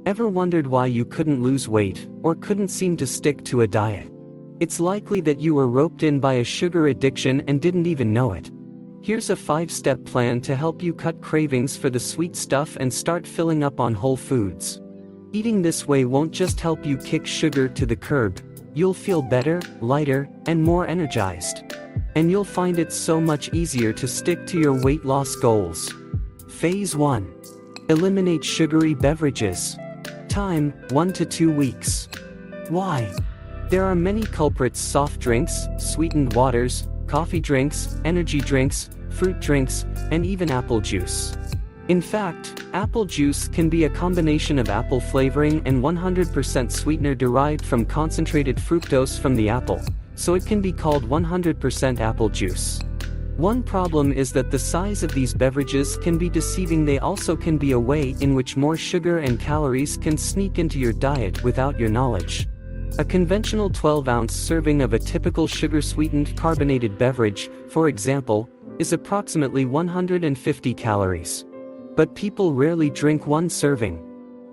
Ever wondered why you couldn't lose weight, or couldn't seem to stick to a diet? It's likely that you were roped in by a sugar addiction and didn't even know it. Here's a 5-step plan to help you cut cravings for the sweet stuff and start filling up on whole foods. Eating this way won't just help you kick sugar to the curb, you'll feel better, lighter, and more energized. And you'll find it so much easier to stick to your weight loss goals. Phase 1. Eliminate sugary beverages. Time, 1 to 2 weeks. Why? There are many culprits: soft drinks, sweetened waters, coffee drinks, energy drinks, fruit drinks, and even apple juice. In fact, apple juice can be a combination of apple flavoring and 100% sweetener derived from concentrated fructose from the apple, so it can be called 100% apple juice. One problem is that the size of these beverages can be deceiving. They also can be a way in which more sugar and calories can sneak into your diet without your knowledge. A conventional 12-ounce serving of a typical sugar-sweetened carbonated beverage, for example, is approximately 150 calories. But people rarely drink one serving.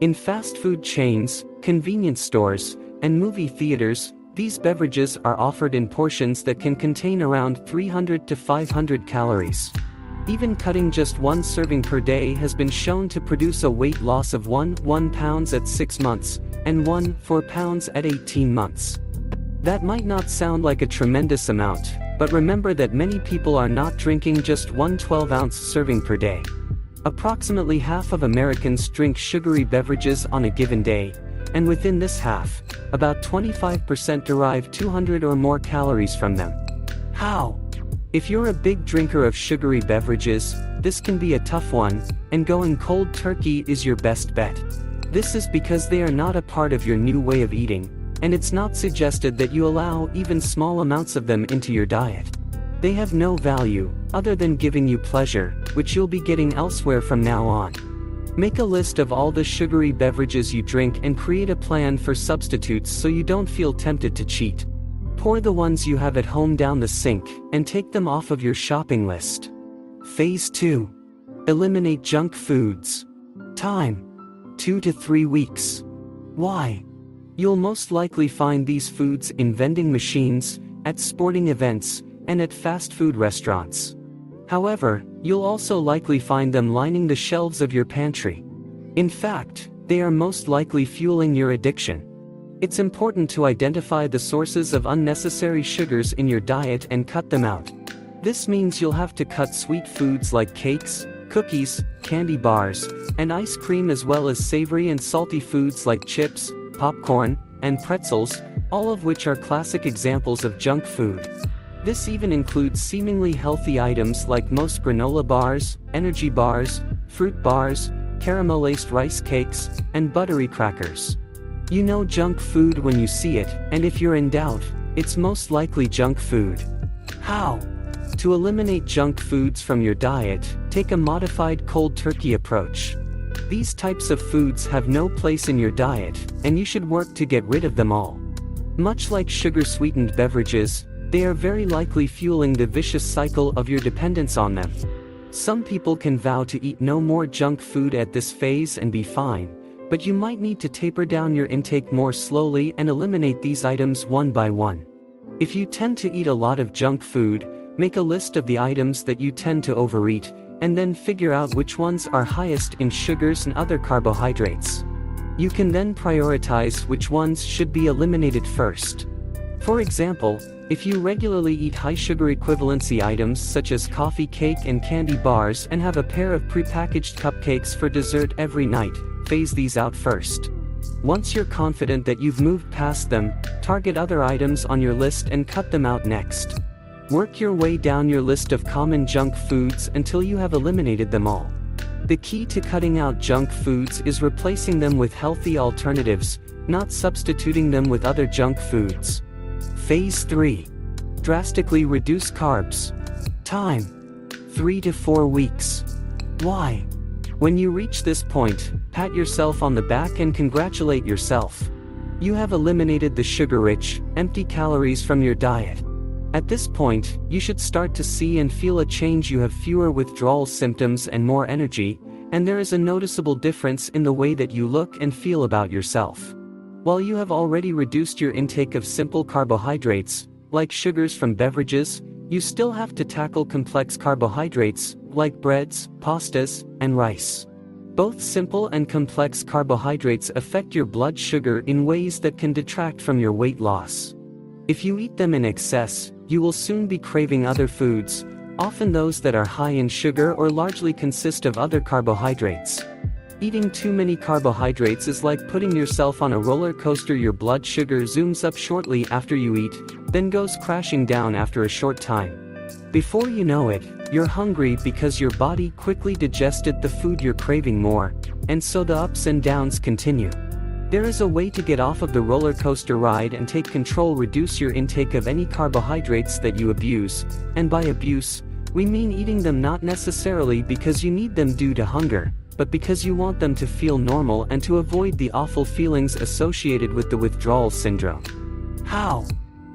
In fast food chains, convenience stores, and movie theaters, these beverages are offered in portions that can contain around 300 to 500 calories. Even cutting just one serving per day has been shown to produce a weight loss of 1 pound at 6 months, and 4 pounds at 18 months. That might not sound like a tremendous amount, but remember that many people are not drinking just one 12-ounce serving per day. Approximately half of Americans drink sugary beverages on a given day, and within this half, about 25% derive 200 or more calories from them. How? If you're a big drinker of sugary beverages, this can be a tough one, and going cold turkey is your best bet. This is because they are not a part of your new way of eating, and it's not suggested that you allow even small amounts of them into your diet. They have no value, other than giving you pleasure, which you'll be getting elsewhere from now on. Make a list of all the sugary beverages you drink and create a plan for substitutes so you don't feel tempted to cheat. Pour the ones you have at home down the sink, and take them off of your shopping list. Phase 2. Eliminate junk foods. Time: 2 to 3 weeks. Why? You'll most likely find these foods in vending machines, at sporting events, and at fast food restaurants. However, you'll also likely find them lining the shelves of your pantry. In fact, they are most likely fueling your addiction. It's important to identify the sources of unnecessary sugars in your diet and cut them out. This means you'll have to cut sweet foods like cakes, cookies, candy bars, and ice cream, as well as savory and salty foods like chips, popcorn, and pretzels, all of which are classic examples of junk food. This even includes seemingly healthy items like most granola bars, energy bars, fruit bars, caramel-laced rice cakes, and buttery crackers. You know junk food when you see it, and if you're in doubt, it's most likely junk food. How? To eliminate junk foods from your diet, take a modified cold turkey approach. These types of foods have no place in your diet, and you should work to get rid of them all. Much like sugar-sweetened beverages, they are very likely fueling the vicious cycle of your dependence on them. Some people can vow to eat no more junk food at this phase and be fine, but you might need to taper down your intake more slowly and eliminate these items one by one. If you tend to eat a lot of junk food, make a list of the items that you tend to overeat, and then figure out which ones are highest in sugars and other carbohydrates. You can then prioritize which ones should be eliminated first. For example, if you regularly eat high sugar equivalency items such as coffee, cake, and candy bars, and have a pair of prepackaged cupcakes for dessert every night, phase these out first. Once you're confident that you've moved past them, target other items on your list and cut them out next. Work your way down your list of common junk foods until you have eliminated them all. The key to cutting out junk foods is replacing them with healthy alternatives, not substituting them with other junk foods. Phase 3. Drastically reduce carbs. Time: 3 to 4 weeks. Why? When you reach this point, pat yourself on the back and congratulate yourself. You have eliminated the sugar-rich, empty calories from your diet. At this point, you should start to see and feel a change. You have fewer withdrawal symptoms and more energy, And there is a noticeable difference in the way that you look and feel about yourself. While you have already reduced your intake of simple carbohydrates, like sugars from beverages, you still have to tackle complex carbohydrates, like breads, pastas, and rice. Both simple and complex carbohydrates affect your blood sugar in ways that can detract from your weight loss. If you eat them in excess, you will soon be craving other foods, often those that are high in sugar or largely consist of other carbohydrates. Eating too many carbohydrates is like putting yourself on a roller coaster. Your blood sugar zooms up shortly after you eat, then goes crashing down after a short time. Before you know it, you're hungry because your body quickly digested the food you're craving more, and so the ups and downs continue. There is a way to get off of the roller coaster ride and take control. Reduce your intake of any carbohydrates that you abuse, and by abuse, we mean eating them not necessarily because you need them due to hunger, but because you want them to feel normal and to avoid the awful feelings associated with the withdrawal syndrome. How?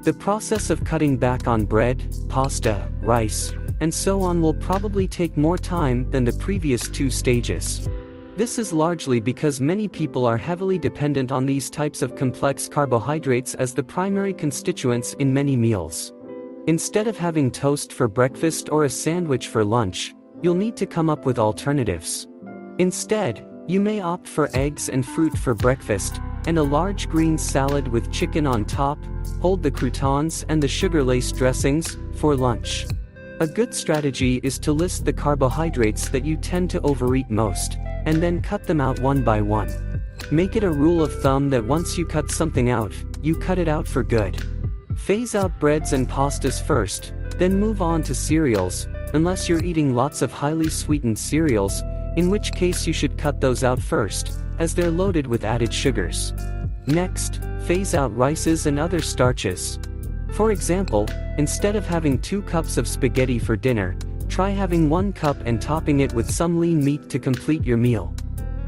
The process of cutting back on bread, pasta, rice, and so on will probably take more time than the previous two stages. This is largely because many people are heavily dependent on these types of complex carbohydrates as the primary constituents in many meals. Instead of having toast for breakfast or a sandwich for lunch, you'll need to come up with alternatives. Instead, you may opt for eggs and fruit for breakfast, and a large green salad with chicken on top, hold the croutons and the sugar-laced dressings, for lunch. A good strategy is to list the carbohydrates that you tend to overeat most, and then cut them out one by one. Make it a rule of thumb that once you cut something out, you cut it out for good. Phase out breads and pastas first, then move on to cereals, unless you're eating lots of highly sweetened cereals, in which case you should cut those out first, as they're loaded with added sugars. Next, phase out rices and other starches. For example, instead of having 2 cups of spaghetti for dinner, try having 1 cup and topping it with some lean meat to complete your meal.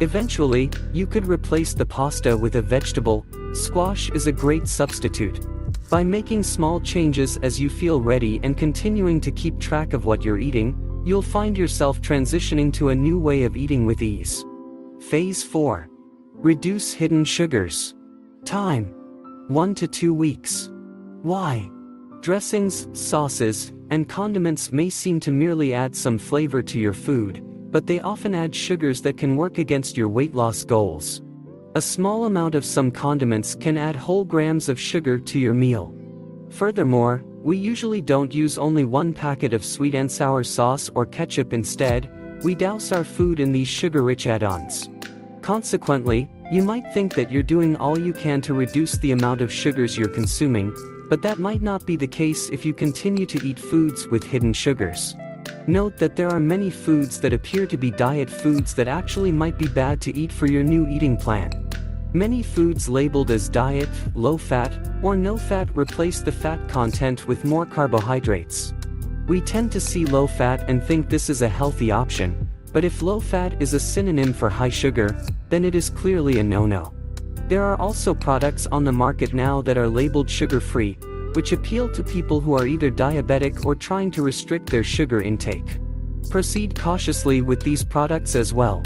Eventually, you could replace the pasta with a vegetable. Squash is a great substitute. By making small changes as you feel ready and continuing to keep track of what you're eating, you'll find yourself transitioning to a new way of eating with ease. Phase 4. Reduce hidden sugars. Time: 1 to 2 weeks. Why? Dressings, sauces, and condiments may seem to merely add some flavor to your food, but they often add sugars that can work against your weight loss goals. A small amount of some condiments can add whole grams of sugar to your meal. Furthermore, we usually don't use only 1 packet of sweet and sour sauce or ketchup. Instead, we douse our food in these sugar-rich add-ons. Consequently, you might think that you're doing all you can to reduce the amount of sugars you're consuming, but that might not be the case if you continue to eat foods with hidden sugars. Note that there are many foods that appear to be diet foods that actually might be bad to eat for your new eating plan. Many foods labeled as diet, low-fat, or no-fat replace the fat content with more carbohydrates. We tend to see low-fat and think this is a healthy option, but if low-fat is a synonym for high sugar, then it is clearly a no-no. There are also products on the market now that are labeled sugar-free, which appeal to people who are either diabetic or trying to restrict their sugar intake. Proceed cautiously with these products as well.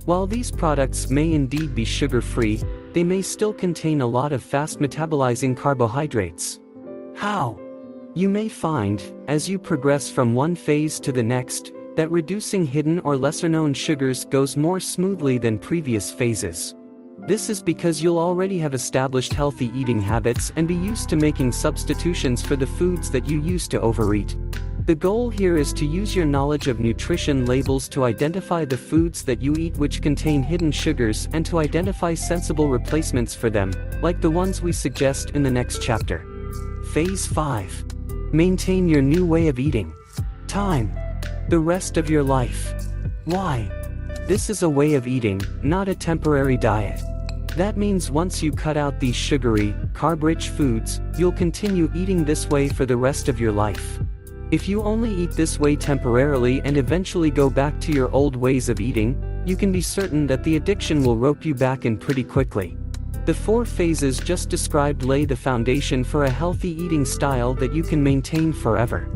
While these products may indeed be sugar-free, they may still contain a lot of fast-metabolizing carbohydrates. How? You may find, as you progress from one phase to the next, that reducing hidden or lesser-known sugars goes more smoothly than previous phases. This is because you'll already have established healthy eating habits and be used to making substitutions for the foods that you used to overeat. The goal here is to use your knowledge of nutrition labels to identify the foods that you eat which contain hidden sugars and to identify sensible replacements for them, like the ones we suggest in the next chapter. Phase 5. Maintain your new way of eating. Time: the rest of your life. Why? This is a way of eating, not a temporary diet. That means once you cut out these sugary, carb-rich foods, you'll continue eating this way for the rest of your life. If you only eat this way temporarily and eventually go back to your old ways of eating, you can be certain that the addiction will rope you back in pretty quickly. The 4 phases just described lay the foundation for a healthy eating style that you can maintain forever.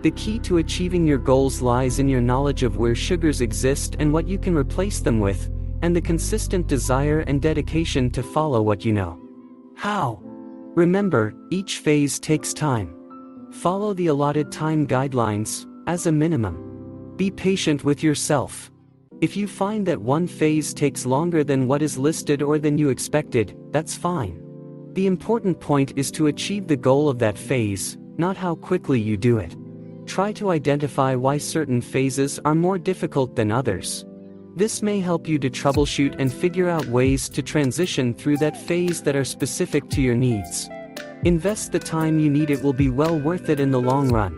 The key to achieving your goals lies in your knowledge of where sugars exist and what you can replace them with, and the consistent desire and dedication to follow what you know. How? Remember, each phase takes time. Follow the allotted time guidelines, as a minimum. Be patient with yourself. If you find that one phase takes longer than what is listed or than you expected, that's fine. The important point is to achieve the goal of that phase, not how quickly you do it. Try to identify why certain phases are more difficult than others. This may help you to troubleshoot and figure out ways to transition through that phase that are specific to your needs. Invest the time you need, it will be well worth it in the long run.